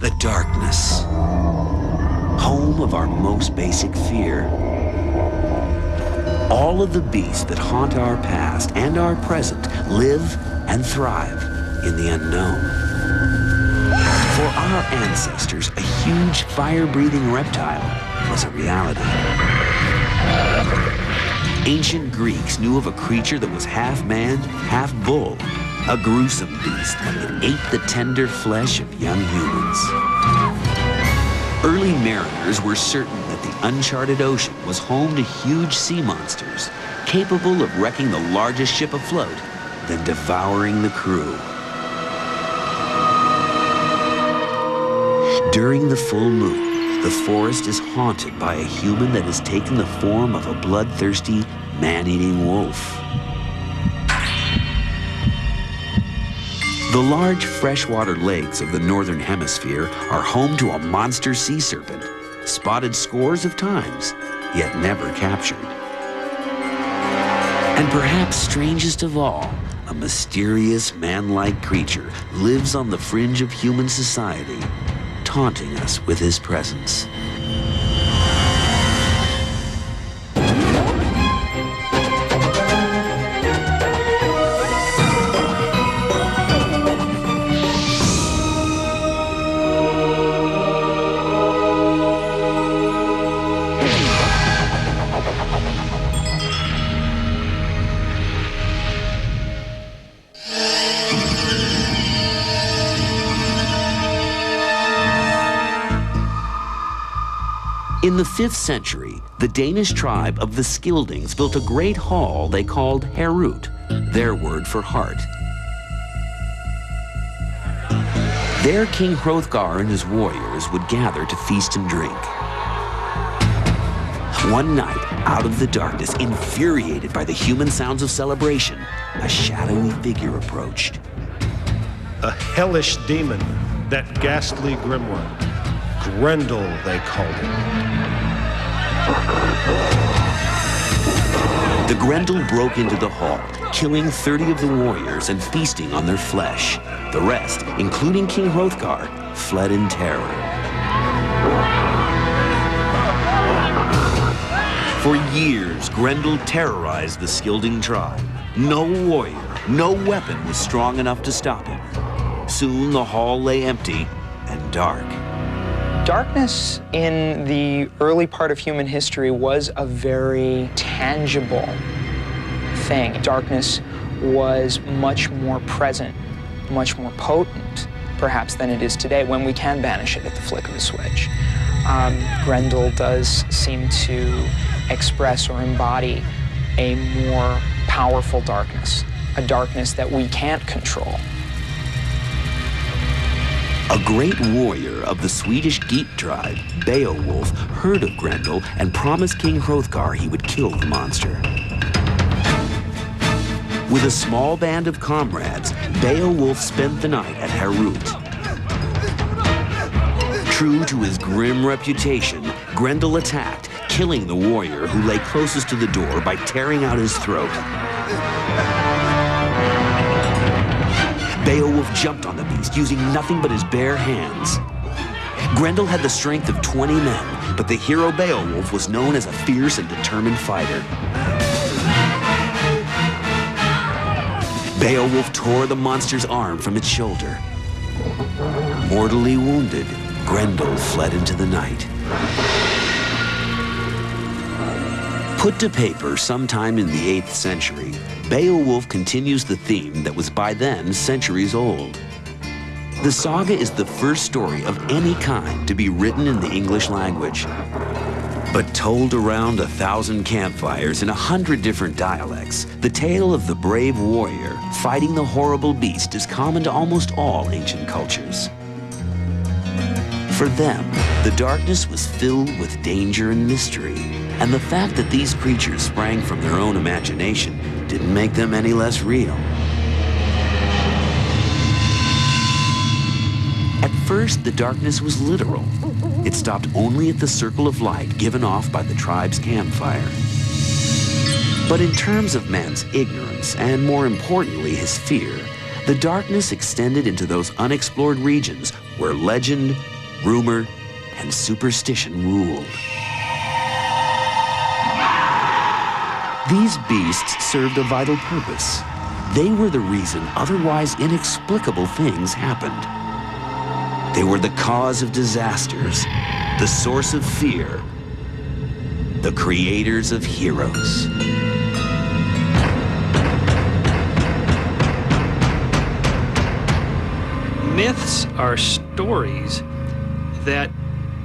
The darkness, home of our most basic fear. All of the beasts that haunt our past and our present live and thrive in the unknown. For our ancestors, a huge fire-breathing reptile was a reality. Ancient Greeks knew of a creature that was half man, half bull, a gruesome beast that ate the tender flesh of young humans. Early mariners were certain that the uncharted ocean was home to huge sea monsters, capable of wrecking the largest ship afloat, then devouring the crew. During the full moon, the forest is haunted by a human that has taken the form of a bloodthirsty, man-eating wolf. The large freshwater lakes of the northern hemisphere are home to a monster sea serpent, spotted scores of times, yet never captured. And perhaps strangest of all, a mysterious man-like creature lives on the fringe of human society, taunting us with his presence. In the 5th century, the Danish tribe of the Scyldings built a great hall they called Herriott, their word for heart. There King Hrothgar and his warriors would gather to feast and drink. One night, out of the darkness, infuriated by the human sounds of celebration, a shadowy figure approached. A hellish demon, that ghastly grimoire. Grendel, they called him. The Grendel broke into the hall, killing 30 of the warriors and feasting on their flesh. The rest, including King Hrothgar, fled in terror. For years, Grendel terrorized the Scylding tribe. No warrior, no weapon was strong enough to stop him. Soon the hall lay empty and dark. Darkness in the early part of human history was a very tangible thing. Darkness was much more present, much more potent, perhaps, than it is today, when we can banish it at the flick of a switch. Grendel does seem to express or embody a more powerful darkness, a darkness that we can't control. A great warrior of the Swedish Geat tribe, Beowulf, heard of Grendel and promised King Hrothgar he would kill the monster. With a small band of comrades, Beowulf spent the night at Herriott. True to his grim reputation, Grendel attacked, killing the warrior who lay closest to the door by tearing out his throat. Beowulf jumped on the beast, using nothing but his bare hands. Grendel had the strength of 20 men, but the hero Beowulf was known as a fierce and determined fighter. Beowulf tore the monster's arm from its shoulder. Mortally wounded, Grendel fled into the night. Put to paper sometime in the 8th century, Beowulf continues the theme that was by then centuries old. The saga is the first story of any kind to be written in the English language. But told around 1,000 campfires in 100 different dialects, the tale of the brave warrior fighting the horrible beast is common to almost all ancient cultures. For them, the darkness was filled with danger and mystery, and the fact that these creatures sprang from their own imagination didn't make them any less real. At first, the darkness was literal. It stopped only at the circle of light given off by the tribe's campfire. But in terms of man's ignorance, and more importantly, his fear, the darkness extended into those unexplored regions where legend, rumor and superstition ruled. These beasts served a vital purpose. They were the reason otherwise inexplicable things happened. They were the cause of disasters, the source of fear, the creators of heroes. Myths are stories that,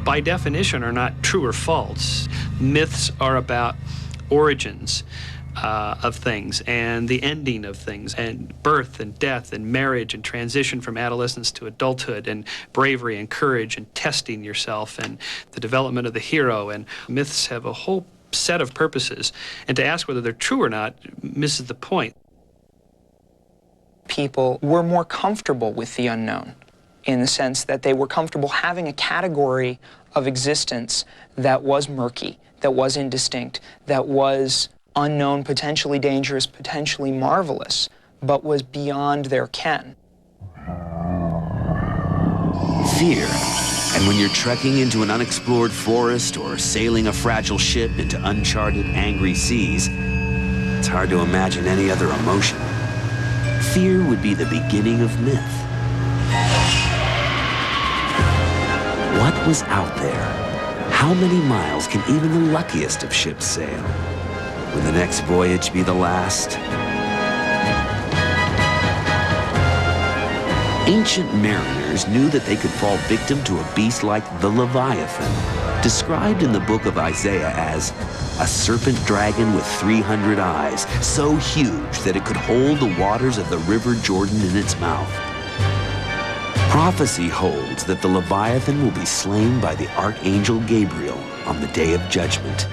by definition, are not true or false. Myths are about origins of things and the ending of things, and birth and death and marriage and transition from adolescence to adulthood, and bravery and courage and testing yourself and the development of the hero. And myths have a whole set of purposes, and to ask whether they're true or not misses the point. People were more comfortable with the unknown in the sense that they were comfortable having a category of existence that was murky, that was indistinct, that was unknown, potentially dangerous, potentially marvelous, but was beyond their ken. Fear. And when you're trekking into an unexplored forest or sailing a fragile ship into uncharted, angry seas, it's hard to imagine any other emotion. Fear would be the beginning of myth. What was out there? How many miles can even the luckiest of ships sail? Will the next voyage be the last? Ancient mariners knew that they could fall victim to a beast like the Leviathan, described in the book of Isaiah as a serpent dragon with 300 eyes, so huge that it could hold the waters of the river Jordan in its mouth. Prophecy holds that the Leviathan will be slain by the archangel Gabriel on the day of judgment.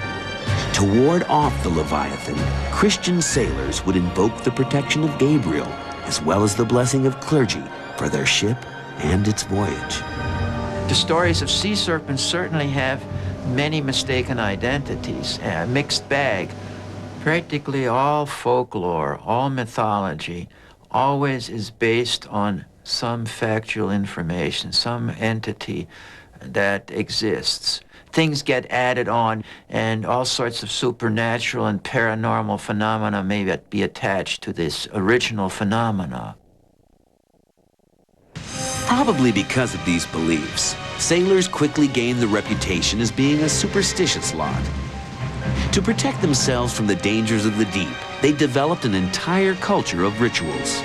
To ward off the Leviathan, Christian sailors would invoke the protection of Gabriel, as well as the blessing of clergy for their ship and its voyage. The stories of sea serpents certainly have many mistaken identities, a mixed bag. Practically all folklore, all mythology, always is based on some factual information, some entity that exists. Things get added on, and all sorts of supernatural and paranormal phenomena may be attached to this original phenomena. Probably because of these beliefs, sailors quickly gained the reputation as being a superstitious lot. To protect themselves from the dangers of the deep, they developed an entire culture of rituals.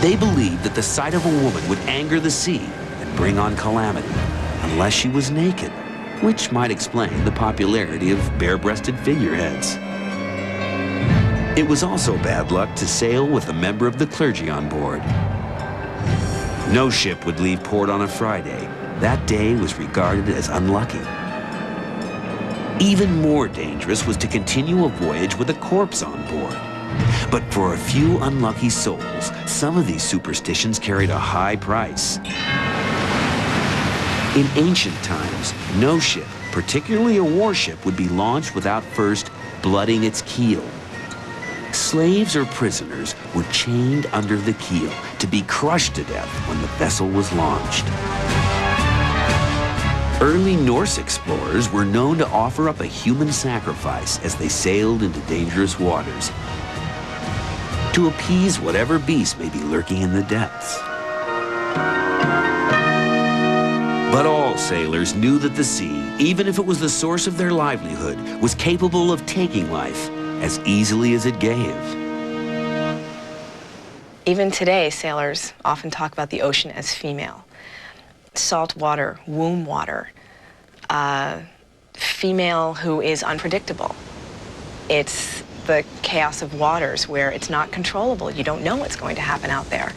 They believed that the sight of a woman would anger the sea and bring on calamity, unless she was naked, which might explain the popularity of bare-breasted figureheads. It was also bad luck to sail with a member of the clergy on board. No ship would leave port on a Friday. That day was regarded as unlucky. Even more dangerous was to continue a voyage with a corpse on board. But for a few unlucky souls, some of these superstitions carried a high price. In ancient times, no ship, particularly a warship, would be launched without first blooding its keel. Slaves or prisoners were chained under the keel to be crushed to death when the vessel was launched. Early Norse explorers were known to offer up a human sacrifice as they sailed into dangerous waters, to appease whatever beast may be lurking in the depths. But all sailors knew that the sea, even if it was the source of their livelihood, was capable of taking life as easily as it gave. Even today, sailors often talk about the ocean as female. Salt water, womb water, female who is unpredictable. It's the chaos of waters where it's not controllable. You don't know what's going to happen out there.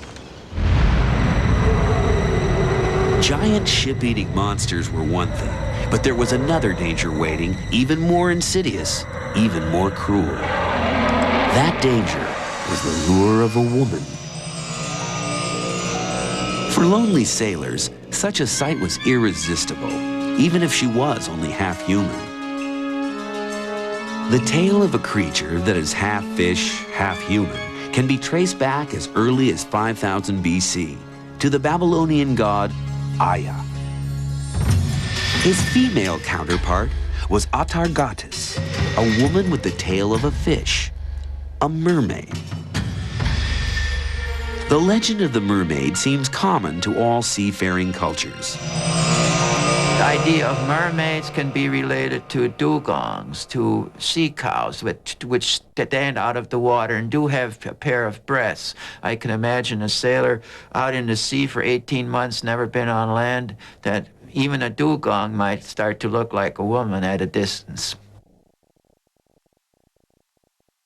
Giant ship-eating monsters were one thing, but there was another danger waiting, even more insidious, even more cruel. That danger was the lure of a woman. For lonely sailors, such a sight was irresistible, even if she was only half human. The tale of a creature that is half fish, half human can be traced back as early as 5000 BC to the Babylonian god Aya. His female counterpart was Atargatis, a woman with the tail of a fish, a mermaid. The legend of the mermaid seems common to all seafaring cultures. The idea of mermaids can be related to dugongs, to sea cows, which stand out of the water and do have a pair of breasts. I can imagine a sailor out in the sea for 18 months, never been on land, that even a dugong might start to look like a woman at a distance.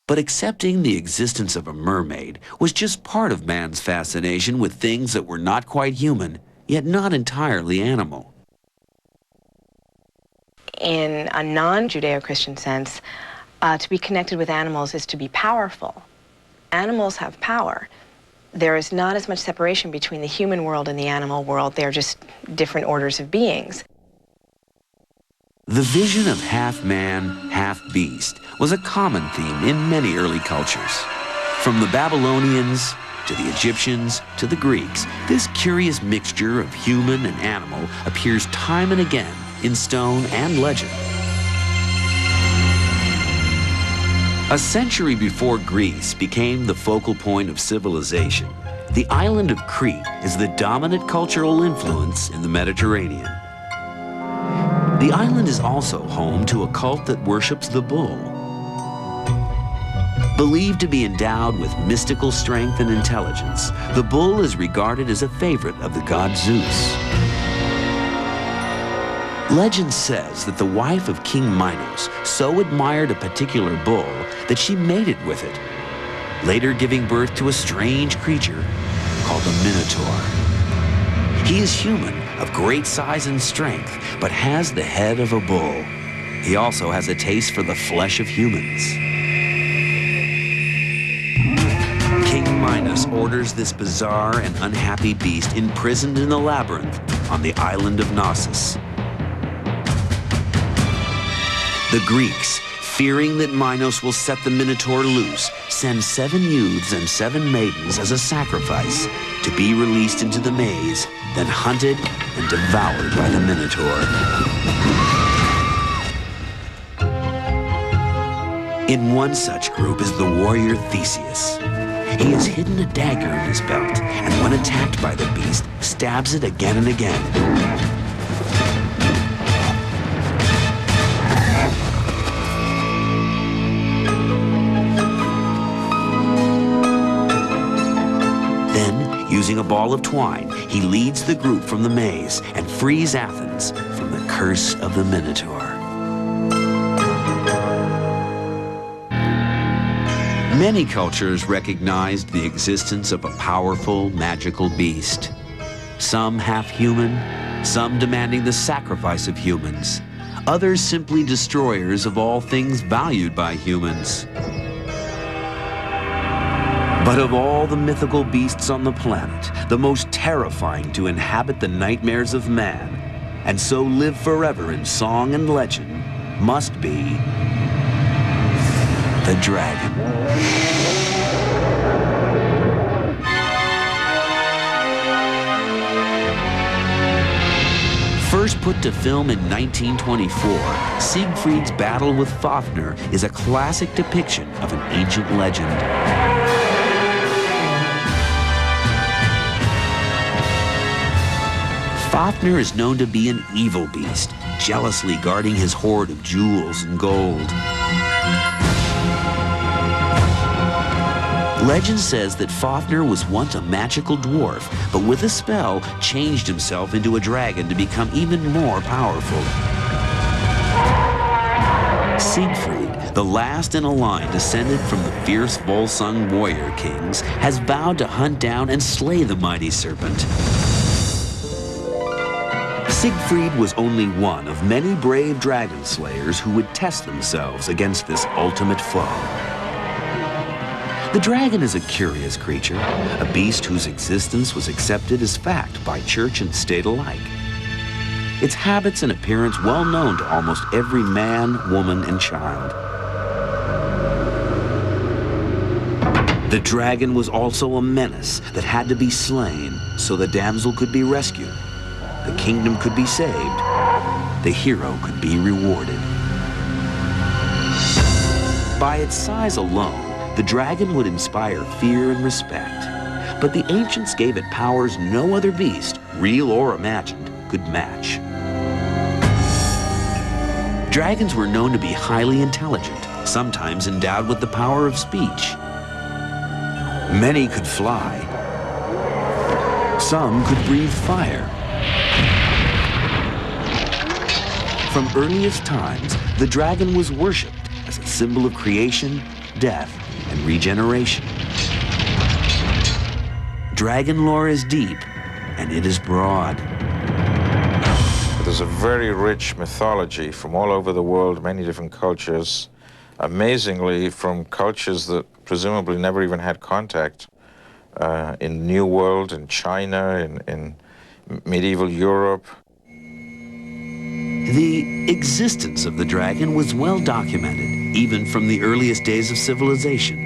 But accepting the existence of a mermaid was just part of man's fascination with things that were not quite human, yet not entirely animal. In a non-Judeo-Christian sense, to be connected with animals is to be powerful. Animals have power. There is not as much separation between the human world and the animal world. They're just different orders of beings. The vision of half man, half beast was a common theme in many early cultures. From the Babylonians to the Egyptians to the Greeks, this curious mixture of human and animal appears time and again in stone and legend. A century before Greece became the focal point of civilization, the island of Crete is the dominant cultural influence in the Mediterranean. The island is also home to a cult that worships the bull. Believed to be endowed with mystical strength and intelligence, the bull is regarded as a favorite of the god Zeus. Legend says that the wife of King Minos so admired a particular bull that she mated with it, later giving birth to a strange creature called a Minotaur. He is human, of great size and strength, but has the head of a bull. He also has a taste for the flesh of humans. King Minos orders this bizarre and unhappy beast imprisoned in the labyrinth on the island of Knossos. The Greeks, fearing that Minos will set the Minotaur loose, send 7 youths and 7 maidens as a sacrifice to be released into the maze, then hunted and devoured by the Minotaur. In one such group is the warrior Theseus. He has hidden a dagger in his belt, and when attacked by the beast, stabs it again and again. Using a ball of twine, he leads the group from the maze and frees Athens from the curse of the Minotaur. Many cultures recognized the existence of a powerful, magical beast. Some half human, some demanding the sacrifice of humans, others simply destroyers of all things valued by humans. But of all the mythical beasts on the planet, the most terrifying to inhabit the nightmares of man, and so live forever in song and legend, must be the dragon. First put to film in 1924, Siegfried's battle with Fafnir is a classic depiction of an ancient legend. Fafnir is known to be an evil beast, jealously guarding his hoard of jewels and gold. Legend says that Fafnir was once a magical dwarf, but with a spell, changed himself into a dragon to become even more powerful. Siegfried, the last in a line descended from the fierce Volsung warrior kings, has vowed to hunt down and slay the mighty serpent. Siegfried was only one of many brave dragon slayers who would test themselves against this ultimate foe. The dragon is a curious creature, a beast whose existence was accepted as fact by church and state alike. Its habits and appearance well known to almost every man, woman, and child. The dragon was also a menace that had to be slain so the damsel could be rescued, the kingdom could be saved, the hero could be rewarded. By its size alone, the dragon would inspire fear and respect. But the ancients gave it powers no other beast, real or imagined, could match. Dragons were known to be highly intelligent, sometimes endowed with the power of speech. Many could fly. Some could breathe fire. From earliest times, the dragon was worshipped as a symbol of creation, death, and regeneration. Dragon lore is deep, and it is broad. There's a very rich mythology from all over the world, many different cultures, amazingly from cultures that presumably never even had contact in New World, in China, in medieval Europe. The existence of the dragon was well documented, even from the earliest days of civilization.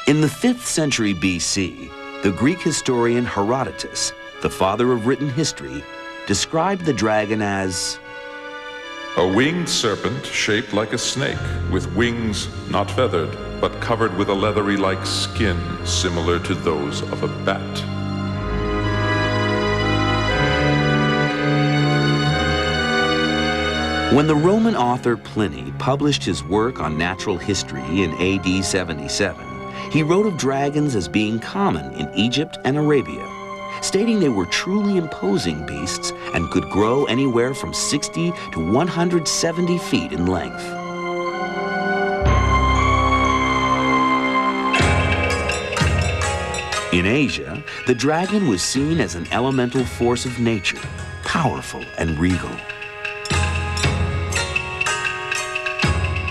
In the 5th century BC, the Greek historian Herodotus, the father of written history, described the dragon as a winged serpent shaped like a snake, with wings not feathered, but covered with a leathery-like skin similar to those of a bat. When the Roman author Pliny published his work on natural history in AD 77, he wrote of dragons as being common in Egypt and Arabia, stating they were truly imposing beasts and could grow anywhere from 60 to 170 feet in length. In Asia, the dragon was seen as an elemental force of nature, powerful and regal.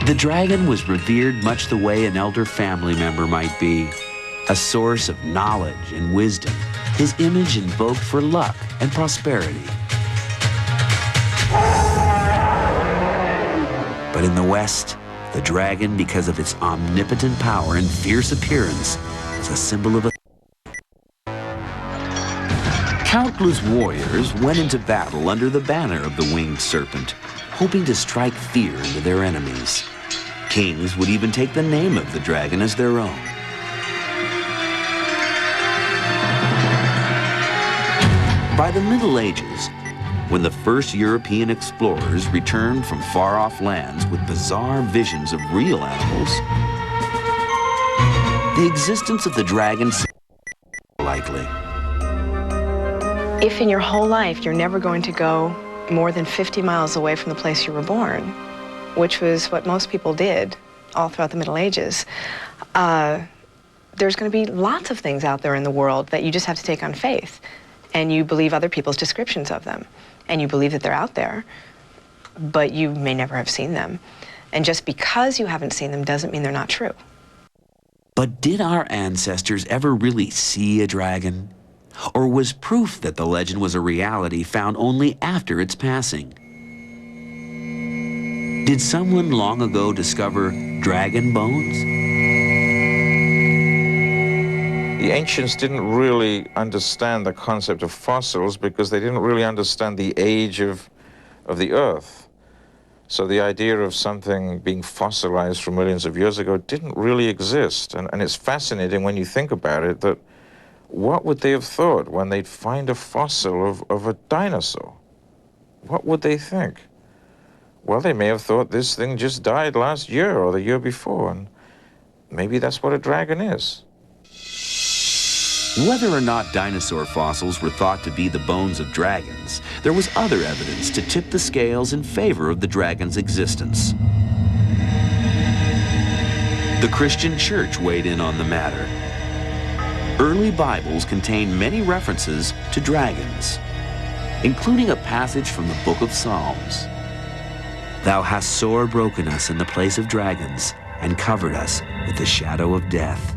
The dragon was revered much the way an elder family member might be, a source of knowledge and wisdom, his image invoked for luck and prosperity. But in the West, the dragon, because of its omnipotent power and fierce appearance, is a symbol of a... Countless warriors went into battle under the banner of the winged serpent, hoping to strike fear into their enemies. Kings would even take the name of the dragon as their own. By the Middle Ages, when the first European explorers returned from far-off lands with bizarre visions of real animals, the existence of the dragon seemed likely. If in your whole life you're never going to go more than 50 miles away from the place you were born, which was what most people did all throughout the Middle Ages, there's going to be lots of things out there in the world that you just have to take on faith. And you believe other people's descriptions of them. And you believe that they're out there, but you may never have seen them. And just because you haven't seen them doesn't mean they're not true. But did our ancestors ever really see a dragon? Or was proof that the legend was a reality found only after its passing? Did someone long ago discover dragon bones? The ancients didn't really understand the concept of fossils because they didn't really understand the age of the Earth. So the idea of something being fossilized from millions of years ago didn't really exist. And it's fascinating when you think about it that what would they have thought when they'd find a fossil of a dinosaur? What would they think? Well, they may have thought this thing just died last year or the year before, and maybe that's what a dragon is. Whether or not dinosaur fossils were thought to be the bones of dragons, there was other evidence to tip the scales in favor of the dragon's existence. The Christian Church weighed in on the matter. Early Bibles contain many references to dragons, including a passage from the Book of Psalms. Thou hast sore broken us in the place of dragons and covered us with the shadow of death.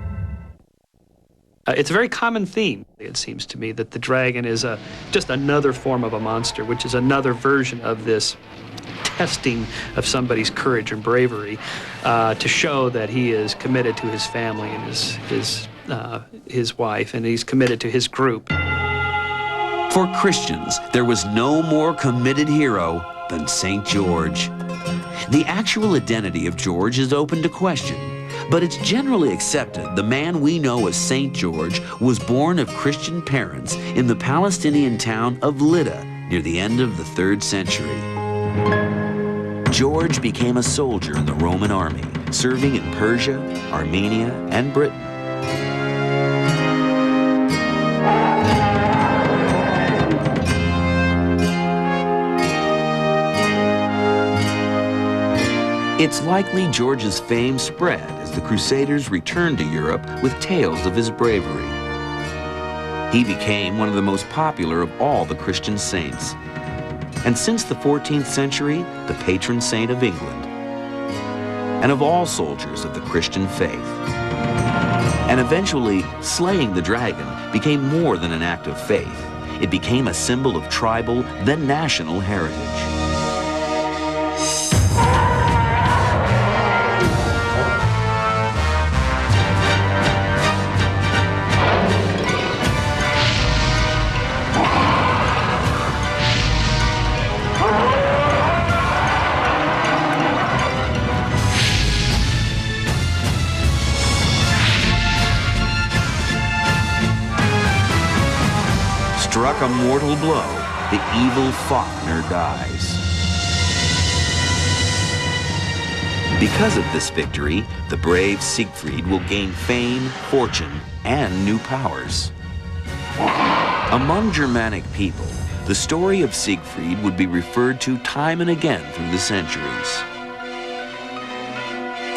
It's a very common theme, it seems to me, that the dragon is just another form of a monster, which is another version of this testing of somebody's courage and bravery to show that he is committed to his family and his wife, and he's committed to his group. For Christians, there was no more committed hero than St. George. The actual identity of George is open to question, but it's generally accepted the man we know as St. George was born of Christian parents in the Palestinian town of Lydda near the end of the 3rd century. George became a soldier in the Roman army, serving in Persia, Armenia, and Britain. It's likely George's fame spread as the Crusaders returned to Europe with tales of his bravery. He became one of the most popular of all the Christian saints, and since the 14th century, the patron saint of England, and of all soldiers of the Christian faith. And eventually, slaying the dragon became more than an act of faith. It became a symbol of tribal, then national heritage. Struck a mortal blow, the evil Fafnir dies. Because of this victory, the brave Siegfried will gain fame, fortune, and new powers. Among Germanic people, the story of Siegfried would be referred to time and again through the centuries.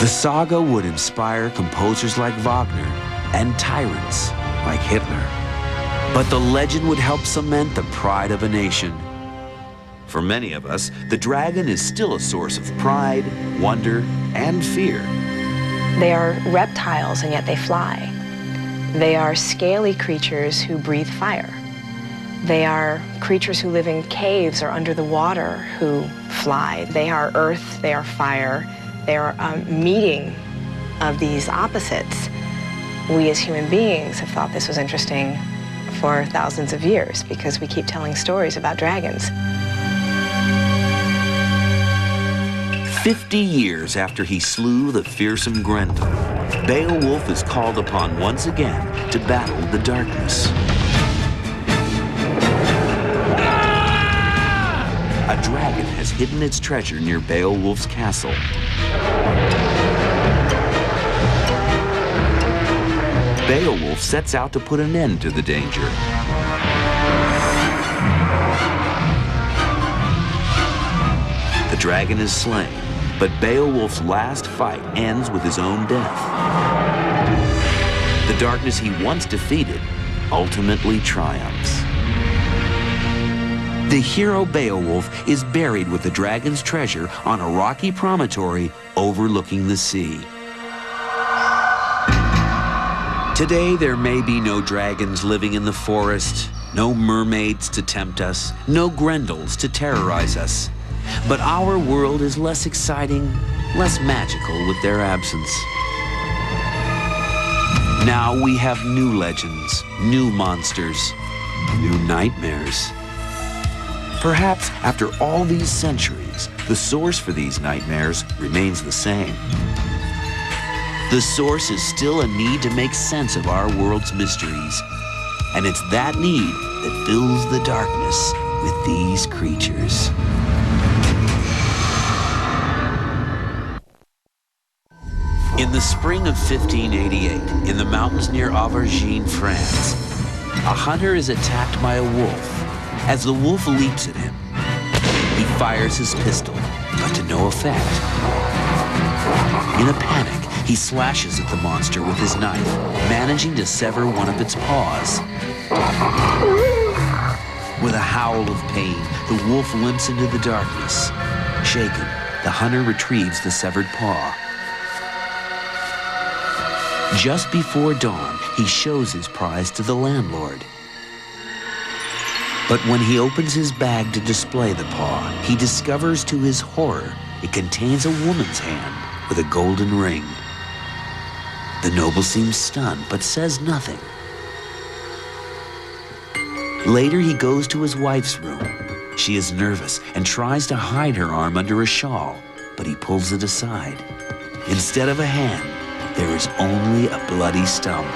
The saga would inspire composers like Wagner and tyrants like Hitler. But the legend would help cement the pride of a nation. For many of us, the dragon is still a source of pride, wonder, and fear. They are reptiles, and yet they fly. They are scaly creatures who breathe fire. They are creatures who live in caves or under the water who fly. They are earth, they are fire. They are a meeting of these opposites. We as human beings have thought this was interesting for thousands of years because we keep telling stories about dragons. 50 years after he slew the fearsome Grendel, Beowulf is called upon once again to battle the darkness. A dragon has hidden its treasure near Beowulf's castle. Beowulf sets out to put an end to the danger. The dragon is slain, but Beowulf's last fight ends with his own death. The darkness he once defeated ultimately triumphs. The hero Beowulf is buried with the dragon's treasure on a rocky promontory overlooking the sea. Today, there may be no dragons living in the forest, no mermaids to tempt us, no Grendels to terrorize us. But our world is less exciting, less magical with their absence. Now we have new legends, new monsters, new nightmares. Perhaps after all these centuries, the source for these nightmares remains the same. The source is still a need to make sense of our world's mysteries. And it's that need that fills the darkness with these creatures. In the spring of 1588, in the mountains near Auvergne, France, a hunter is attacked by a wolf. As the wolf leaps at him, he fires his pistol, but to no effect. In a panic, he slashes at the monster with his knife, managing to sever one of its paws. With a howl of pain, the wolf limps into the darkness. Shaken, the hunter retrieves the severed paw. Just before dawn, he shows his prize to the landlord. But when he opens his bag to display the paw, he discovers to his horror it contains a woman's hand with a golden ring. The noble seems stunned, but says nothing. Later, he goes to his wife's room. She is nervous and tries to hide her arm under a shawl, but he pulls it aside. Instead of a hand, there is only a bloody stump.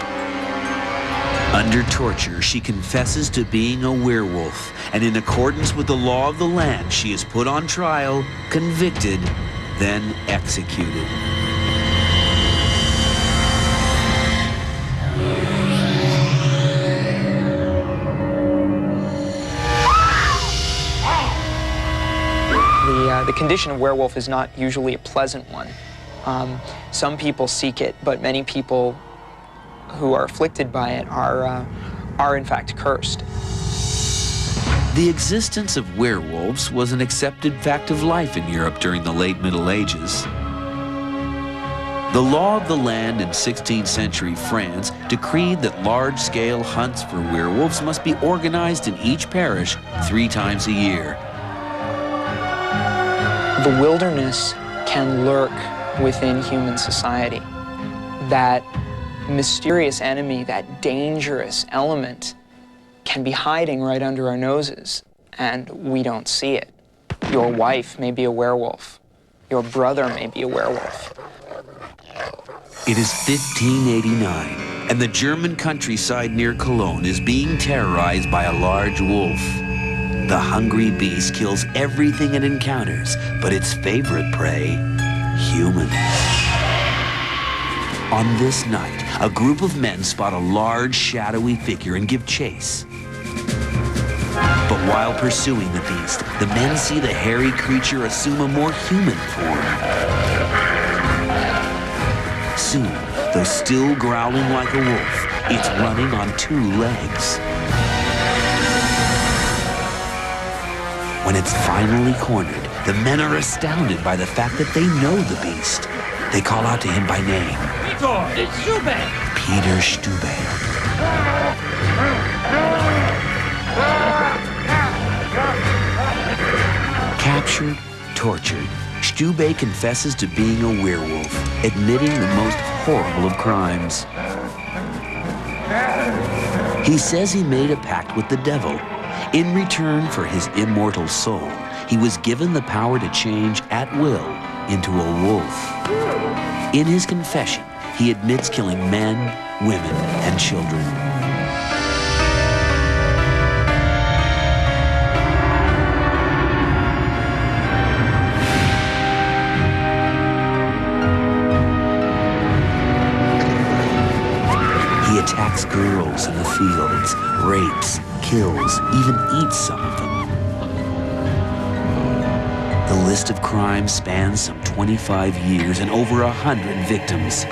Under torture, she confesses to being a werewolf, and in accordance with the law of the land, she is put on trial, convicted, then executed. The condition of werewolf is not usually a pleasant one. Some people seek it, but many people who are afflicted by it are in fact cursed. The existence of werewolves was an accepted fact of life in Europe during the late Middle Ages. The law of the land in 16th century France decreed that large-scale hunts for werewolves must be organized in each parish 3 times a year. The wilderness can lurk within human society. That mysterious enemy, that dangerous element, can be hiding right under our noses, and we don't see it. Your wife may be a werewolf. Your brother may be a werewolf. It is 1589, and the German countryside near Cologne is being terrorized by a large wolf. The hungry beast kills everything it encounters, but its favorite prey, humans. On this night, a group of men spot a large, shadowy figure and give chase. But while pursuing the beast, the men see the hairy creature assume a more human form. Soon, though still growling like a wolf, it's running on 2 legs. When it's finally cornered, the men are astounded by the fact that they know the beast. They call out to him by name. Peter Stube. Captured, tortured, Stube confesses to being a werewolf, admitting the most horrible of crimes. He says he made a pact with the devil. In return for his immortal soul, he was given the power to change at will into a wolf. In his confession, he admits killing men, women, and children. He attacks girls in the fields, rapes, kills, even eats some of them. The list of crimes spans some 25 years and over 100 victims.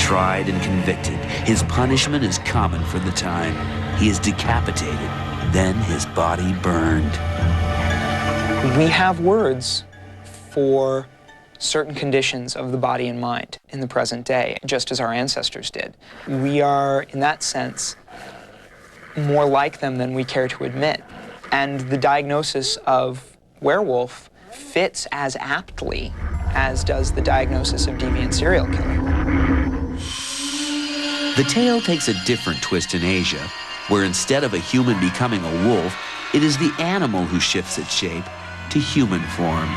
Tried and convicted, his punishment is common for the time. He is decapitated, then his body burned. We have words for certain conditions of the body and mind in the present day, just as our ancestors did. We are, in that sense, more like them than we care to admit. And the diagnosis of werewolf fits as aptly as does the diagnosis of deviant serial killer. The tale takes a different twist in Asia, where instead of a human becoming a wolf, it is the animal who shifts its shape to human form.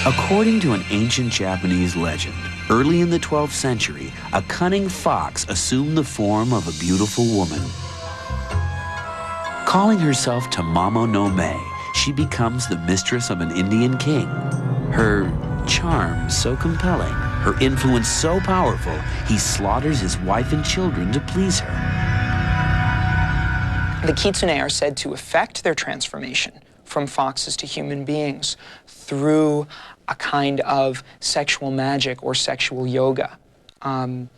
According to an ancient Japanese legend, early in the 12th century, a cunning fox assumed the form of a beautiful woman. Calling herself Tamamo no Me, she becomes the mistress of an Indian king. Her charm so compelling, her influence so powerful, he slaughters his wife and children to please her. The kitsune are said to effect their transformation from foxes to human beings through a kind of sexual magic or sexual yoga, often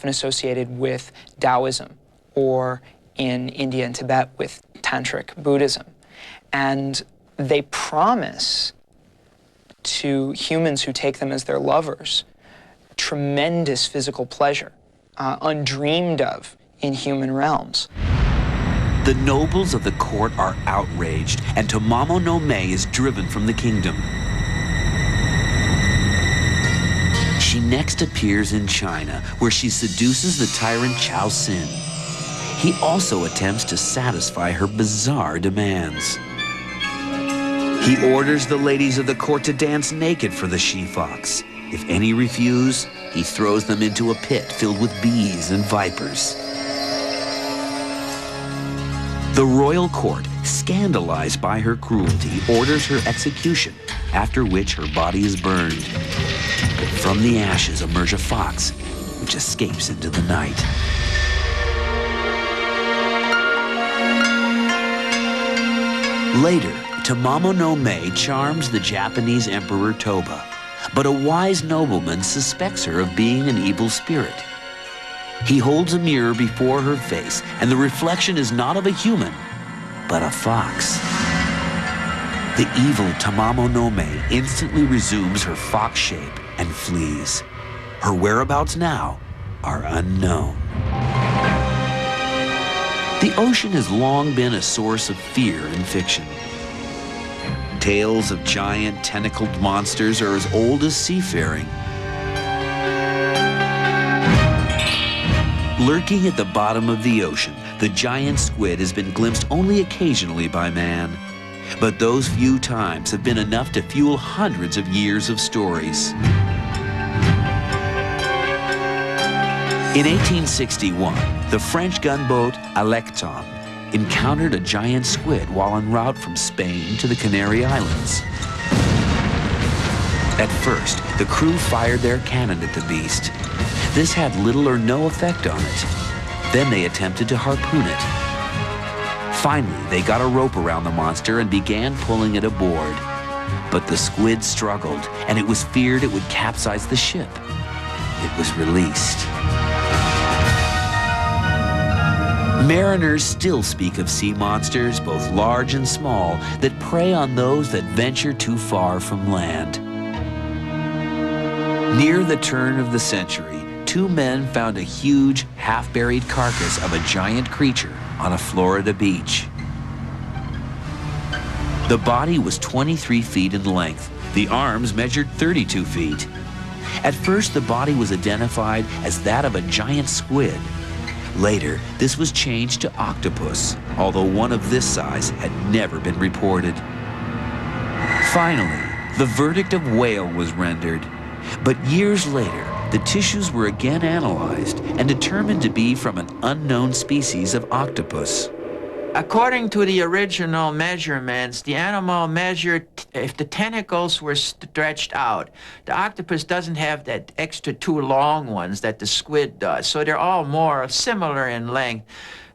associated with Taoism, or in India and Tibet with Tantric Buddhism. And they promise to humans who take them as their lovers. Tremendous physical pleasure, undreamed of in human realms. The nobles of the court are outraged, and Tamamo no Mae is driven from the kingdom. She next appears in China, where she seduces the tyrant Chao Sin. He also attempts to satisfy her bizarre demands. He orders the ladies of the court to dance naked for the she-fox. If any refuse, he throws them into a pit filled with bees and vipers. The royal court, scandalized by her cruelty, orders her execution, after which her body is burned. But from the ashes emerge a fox, which escapes into the night. Later, Tamamo no Mae charms the Japanese Emperor Toba, but a wise nobleman suspects her of being an evil spirit. He holds a mirror before her face, and the reflection is not of a human, but a fox. The evil Tamamo no Mae instantly resumes her fox shape and flees. Her whereabouts now are unknown. The ocean has long been a source of fear in fiction. Tales of giant tentacled monsters are as old as seafaring. Lurking at the bottom of the ocean, the giant squid has been glimpsed only occasionally by man. But those few times have been enough to fuel hundreds of years of stories. In 1861, the French gunboat Alecton encountered a giant squid while en route from Spain to the Canary Islands. At first, the crew fired their cannon at the beast. This had little or no effect on it. Then they attempted to harpoon it. Finally, they got a rope around the monster and began pulling it aboard. But the squid struggled, and it was feared it would capsize the ship. It was released. Mariners still speak of sea monsters, both large and small, that prey on those that venture too far from land. Near the turn of the century, two men found a huge, half-buried carcass of a giant creature on a Florida beach. The body was 23 feet in length. The arms measured 32 feet. At first, the body was identified as that of a giant squid. Later, this was changed to octopus, although one of this size had never been reported. Finally, the verdict of whale was rendered. But years later, the tissues were again analyzed and determined to be from an unknown species of octopus. According to the original measurements, the animal measured, if the tentacles were stretched out, the octopus doesn't have that extra two long ones that the squid does, so they're all more similar in length,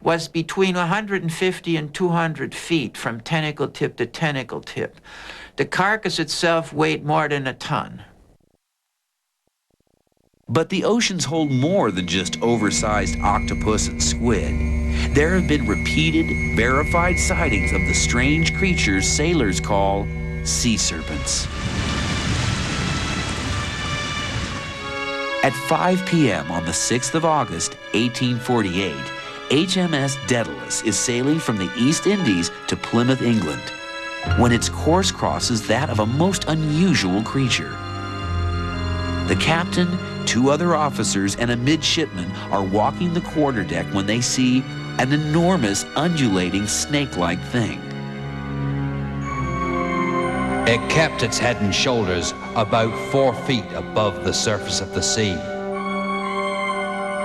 was between 150 and 200 feet from tentacle tip to tentacle tip. The carcass itself weighed more than a ton. But the oceans hold more than just oversized octopus and squid. There have been repeated, verified sightings of the strange creatures sailors call sea serpents. At 5 p.m. on the 6th of August, 1848, HMS Daedalus is sailing from the East Indies to Plymouth, England, when its course crosses that of a most unusual creature. The captain, two other officers, and a midshipman are walking the quarterdeck when they see an enormous, undulating, snake-like thing. It kept its head and shoulders about 4 feet above the surface of the sea.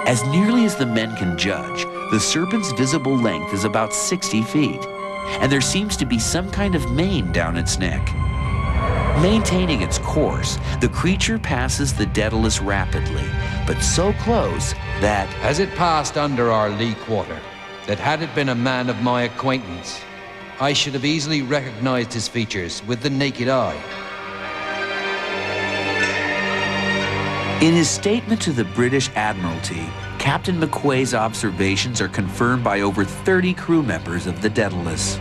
As nearly as the men can judge, the serpent's visible length is about 60 feet, and there seems to be some kind of mane down its neck. Maintaining its course, the creature passes the Daedalus rapidly, but so close that, as it passed under our lee quarter, that had it been a man of my acquaintance, I should have easily recognized his features with the naked eye. in his statement to the British Admiralty, Captain McQuay's observations are confirmed by over 30 crew members of the Daedalus.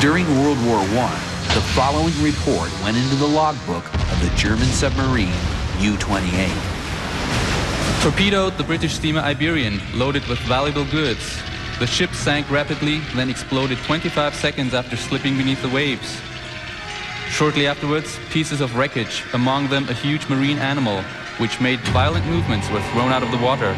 During World War I, the following report went into the logbook of the German submarine U-28. Torpedoed the British steamer Iberian, loaded with valuable goods. The ship sank rapidly, then exploded 25 seconds after slipping beneath the waves. Shortly afterwards, pieces of wreckage, among them a huge marine animal, which made violent movements, were thrown out of the water.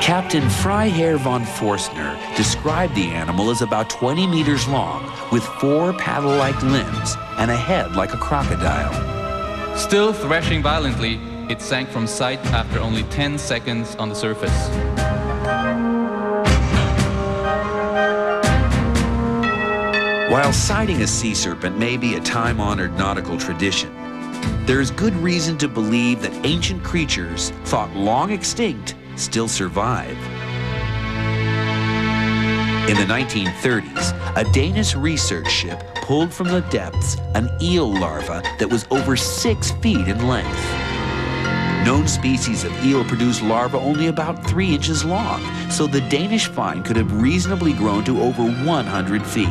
Captain Freiherr von Forstner described the animal as about 20 meters long, with 4 paddle-like limbs and a head like a crocodile. Still thrashing violently, it sank from sight after only 10 seconds on the surface. While sighting a sea serpent may be a time-honored nautical tradition, there is good reason to believe that ancient creatures, thought long extinct, still survive. In the 1930s, a Danish research ship pulled from the depths an eel larva that was over 6 feet in length. Known species of eel produce larvae only about 3 inches long, so the Danish find could have reasonably grown to over 100 feet.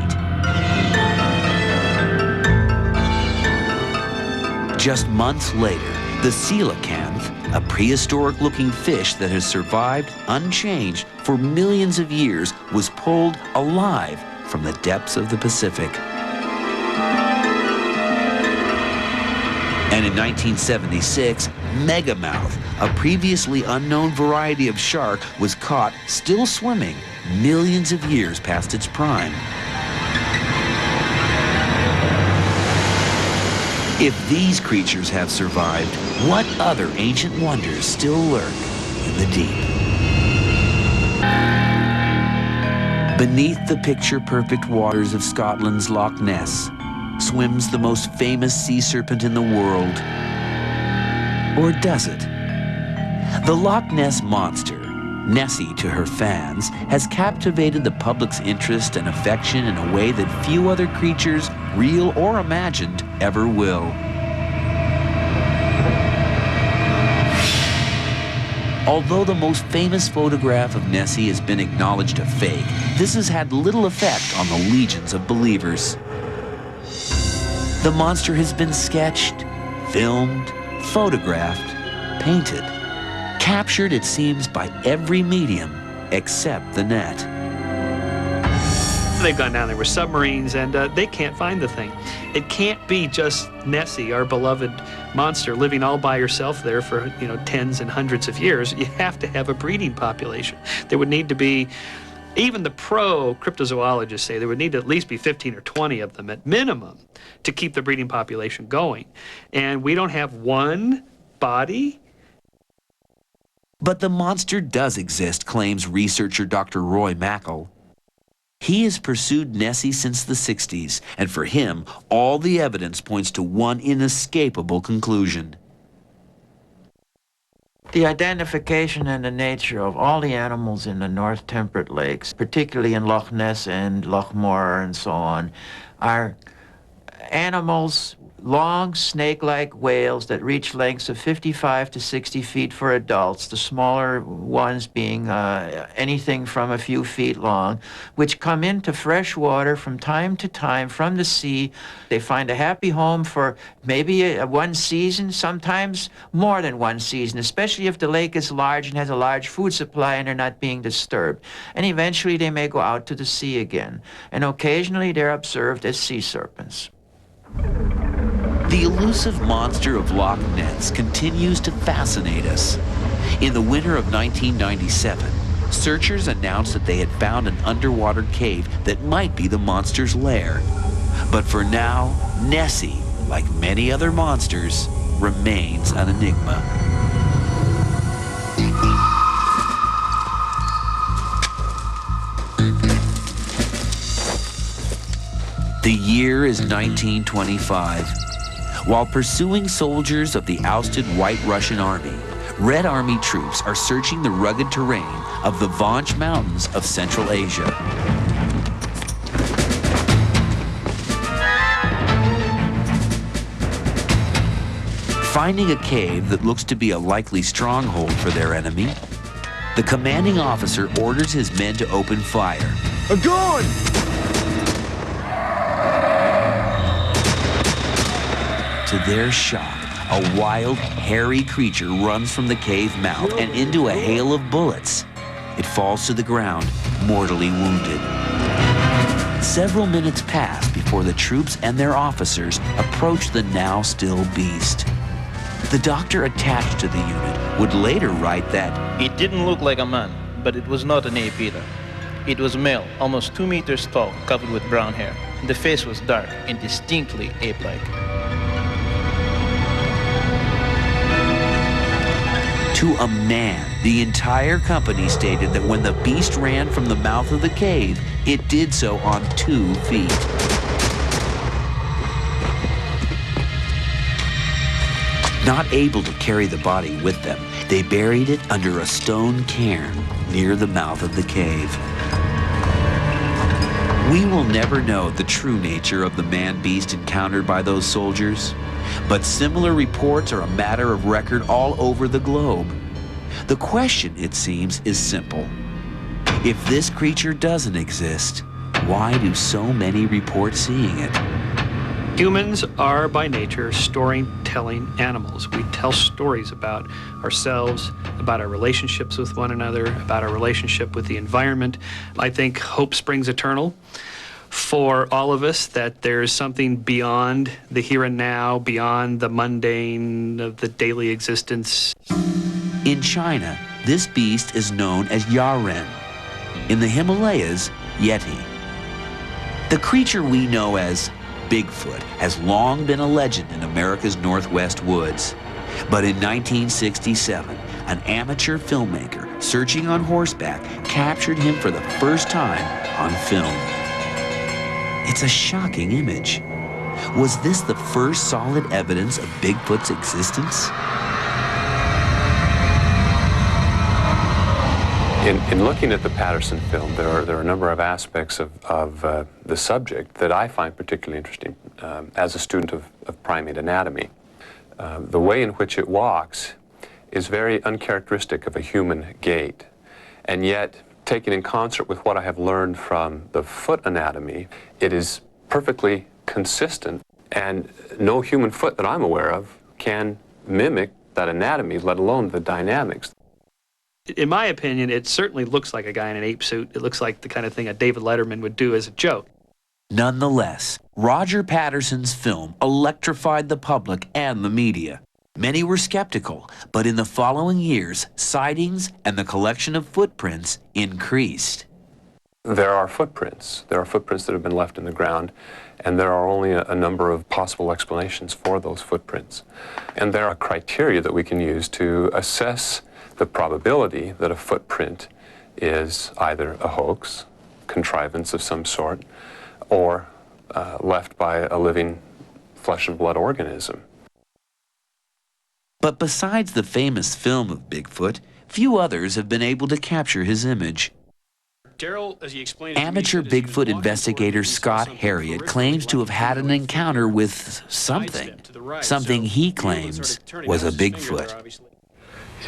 Just months later, the coelacanth, a prehistoric-looking fish that has survived unchanged for millions of years, was pulled alive from the depths of the Pacific. And in 1976, megamouth, a previously unknown variety of shark, was caught still swimming millions of years past its prime. If these creatures have survived, what other ancient wonders still lurk in the deep? Beneath the picture-perfect waters of Scotland's Loch Ness swims the most famous sea serpent in the world. Or does it? The Loch Ness Monster, Nessie to her fans, has captivated the public's interest and affection in a way that few other creatures, real or imagined, ever will. Although the most famous photograph of Nessie has been acknowledged a fake, this has had little effect on the legions of believers. The monster has been sketched, filmed, photographed, painted, captured, it seems, by every medium except the net. They've gone down there with submarines, and they can't find the thing. It can't be just Nessie, our beloved monster, living all by herself there for, tens and hundreds of years. You have to have a breeding population. There would need to be, even the pro cryptozoologists say, there would need to at least be 15 or 20 of them at minimum to keep the breeding population going. And we don't have one body. But the monster does exist, claims researcher Dr. Roy Mackal. He has pursued Nessie since the 60s, and for him, all the evidence points to one inescapable conclusion. The identification and the nature of all the animals in the North Temperate Lakes, particularly in Loch Ness and Loch Morar and so on, are animals, long snake-like whales that reach lengths of 55 to 60 feet for adults, the smaller ones being anything from a few feet long, which come into fresh water from time to time from the sea. They find a happy home for maybe one season, sometimes more than one season, especially if the lake is large and has a large food supply and they're not being disturbed. And eventually they may go out to the sea again. And occasionally they're observed as sea serpents. The elusive monster of Loch Ness continues to fascinate us. In the winter of 1997, searchers announced that they had found an underwater cave that might be the monster's lair. But for now, Nessie, like many other monsters, remains an enigma. The year is 1925. While pursuing soldiers of the ousted White Russian Army, Red Army troops are searching the rugged terrain of the Vanch Mountains of Central Asia. Finding a cave that looks to be a likely stronghold for their enemy, the commanding officer orders his men to open fire, A gun! To their shock, a wild, hairy creature runs from the cave mouth and into a hail of bullets. It falls to the ground, mortally wounded. Several minutes pass before the troops and their officers approach the now still beast. The doctor attached to the unit would later write that it didn't look like a man, but it was not an ape either. It was male, almost 2 meters tall, covered with brown hair. The face was dark and distinctly ape-like. To a man, the entire company stated that when the beast ran from the mouth of the cave, it did so on 2 feet. Not able to carry the body with them, they buried it under a stone cairn near the mouth of the cave. We will never know the true nature of the man-beast encountered by those soldiers, but similar reports are a matter of record all over the globe. The question, it seems, is simple. If this creature doesn't exist, why do so many report seeing it? Humans are by nature storytelling animals. We tell stories about ourselves, about our relationships with one another, about our relationship with the environment. I think hope springs eternal for all of us, that there's something beyond the here and now, beyond the mundane of the daily existence. In China, this beast is known as Yaren. In the Himalayas, Yeti. The creature we know as Bigfoot has long been a legend in America's Northwest woods. But in 1967, an amateur filmmaker searching on horseback captured him for the first time on film. It's a shocking image. Was this the first solid evidence of Bigfoot's existence? In looking at the Patterson film, there are a number of aspects of the subject that I find particularly interesting as a student of primate anatomy. The way in which it walks is very uncharacteristic of a human gait, and yet, taken in concert with what I have learned from the foot anatomy, it is perfectly consistent, and no human foot that I'm aware of can mimic that anatomy, let alone the dynamics. In my opinion, it certainly looks like a guy in an ape suit. It looks like the kind of thing a David Letterman would do as a joke. Nonetheless, Roger Patterson's film electrified the public and the media. Many were skeptical, but in the following years, sightings and the collection of footprints increased. There are footprints. There are footprints that have been left in the ground, and there are only a number of possible explanations for those footprints. And there are criteria that we can use to assess the probability that a footprint is either a hoax, contrivance of some sort, or left by a living flesh and blood organism. But besides the famous film of Bigfoot, few others have been able to capture his image. Amateur Bigfoot investigator Scott Herriott claims to have had an encounter with something he claims was a Bigfoot.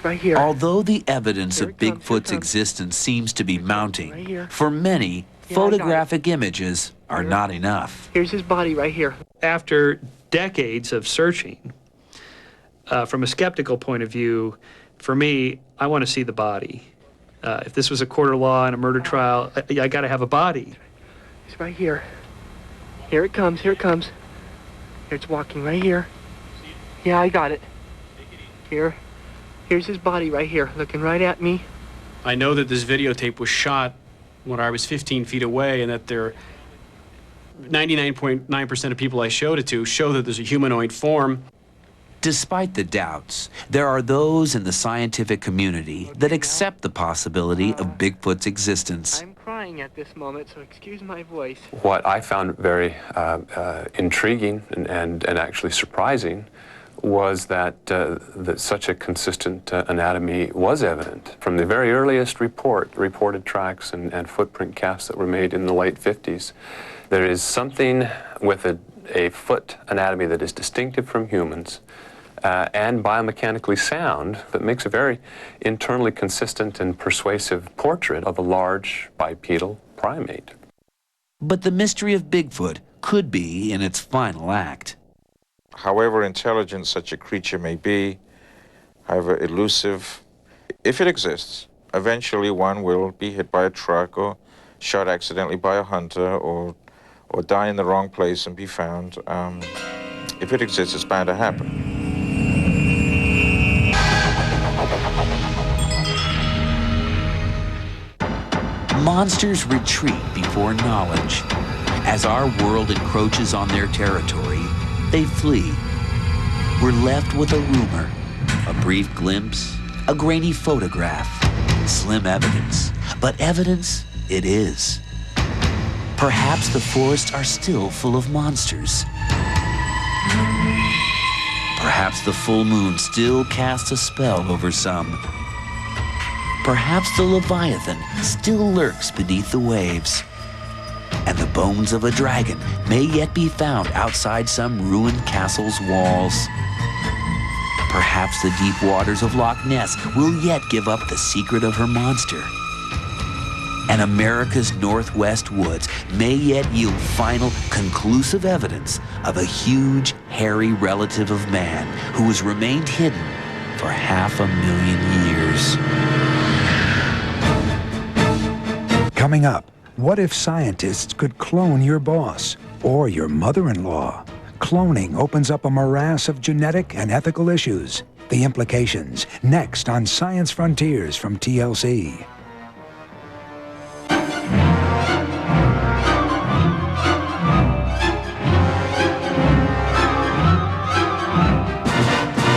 Right here. Although the evidence of Bigfoot's existence seems to be mounting, for many, photographic images are not enough. Here's his body right here. After decades of searching, from a skeptical point of view, for me, I want to see the body. If this was a court of law and a murder trial, I got to have a body. It's right here. Here it comes, here it comes. Here it's walking right here. Yeah, I got it. Here's his body right here, looking right at me. I know that this videotape was shot when I was 15 feet away, and that 99.9% of people I showed it to show that there's a humanoid form. Despite the doubts, there are those in the scientific community that accept the possibility of Bigfoot's existence. I'm crying at this moment, so excuse my voice. What I found very intriguing and actually surprising was that such a consistent anatomy was evident. From the very earliest reported tracks and footprint casts that were made in the late 50s, there is something with a foot anatomy that is distinctive from humans and biomechanically sound that makes a very internally consistent and persuasive portrait of a large bipedal primate. But the mystery of Bigfoot could be in its final act. However intelligent such a creature may be, however elusive, if it exists, eventually one will be hit by a truck or shot accidentally by a hunter or die in the wrong place and be found. If it exists, it's bound to happen. Monsters retreat before knowledge. As our world encroaches on their territory, they flee. We're left with a rumor, a brief glimpse, a grainy photograph, slim evidence, but evidence it is. Perhaps the forests are still full of monsters. Perhaps the full moon still casts a spell over some. Perhaps the Leviathan still lurks beneath the waves. And the bones of a dragon may yet be found outside some ruined castle's walls. Perhaps the deep waters of Loch Ness will yet give up the secret of her monster. And America's Northwest woods may yet yield final, conclusive evidence of a huge, hairy relative of man who has remained hidden for 500,000 years. Coming up, what if scientists could clone your boss or your mother-in-law? Cloning opens up a morass of genetic and ethical issues. The implications, next on Science Frontiers from TLC.